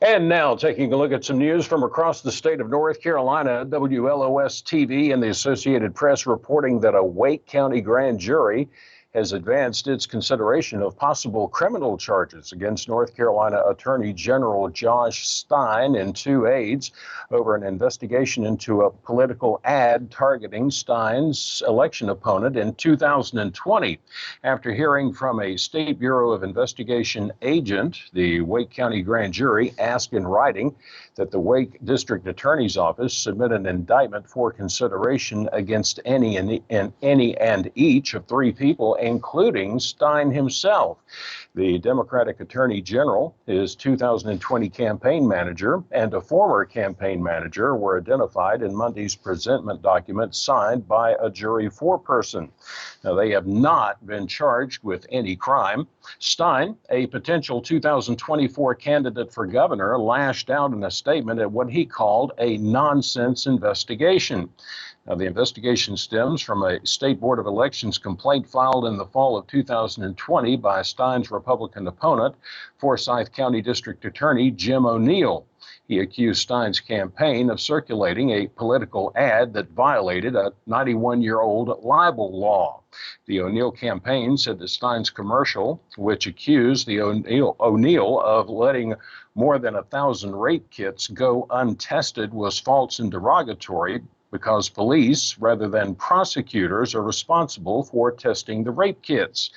And now, taking a look at some news from across the state of North Carolina, WLOS TV and the Associated Press reporting that a Wake County grand jury has advanced its consideration of possible criminal charges against North Carolina Attorney General Josh Stein and two aides over an investigation into a political ad targeting Stein's election opponent in 2020. After hearing from a State Bureau of Investigation agent, the Wake County grand jury asked in writing that the Wake District Attorney's Office submit an indictment for consideration against any and each of three people, including Stein himself. The Democratic Attorney General, his 2020 campaign manager, and a former campaign manager were identified in Monday's presentment document signed by a jury foreperson. Now, they have not been charged with any crime. Stein, a potential 2024 candidate for governor, lashed out in a statement at what he called a nonsense investigation. Now, the investigation stems from a State Board of Elections complaint filed in the fall of 2020 by Stein's Republican opponent, Forsyth County District Attorney Jim O'Neill. He accused Stein's campaign of circulating a political ad that violated a 91-year-old libel law. The O'Neill campaign said that Stein's commercial, which accused the O'Neill of letting more than 1,000 rape kits go untested, was false and derogatory because police, rather than prosecutors, are responsible for testing the rape kits.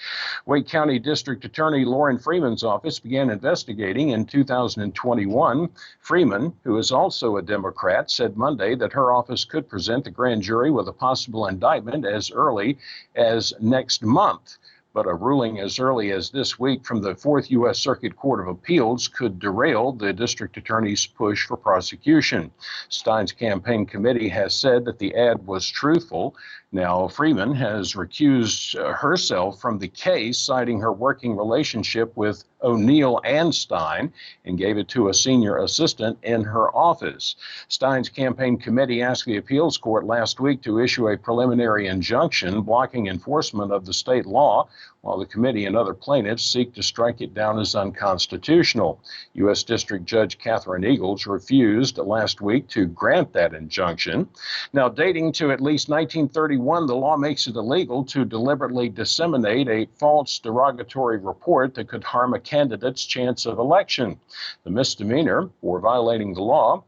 Wake County District Attorney Lauren Freeman's office began investigating in 2021. Freeman, who is also a Democrat, said Monday that her office could present the grand jury with a possible indictment as early as next month. But a ruling as early as this week from the Fourth U.S. Circuit Court of Appeals could derail the district attorney's push for prosecution. Stein's campaign committee has said that the ad was truthful. Now, Freeman has recused herself from the case, citing her working relationship with O'Neill and Stein, and gave it to a senior assistant in her office. Stein's campaign committee asked the appeals court last week to issue a preliminary injunction blocking enforcement of the state law, while the committee and other plaintiffs seek to strike it down as unconstitutional. U.S. District Judge Catherine Eagles refused last week to grant that injunction. Now, dating to at least 1931, the law makes it illegal to deliberately disseminate a false derogatory report that could harm a candidate's chance of election. The misdemeanor for violating the law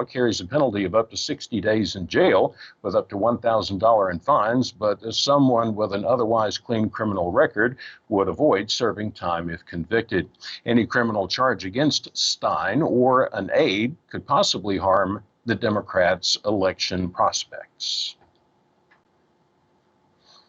carries a penalty of up to 60 days in jail with up to $1,000 in fines, but someone with an otherwise clean criminal record would avoid serving time if convicted. Any criminal charge against Stein or an aide could possibly harm the Democrats' election prospects.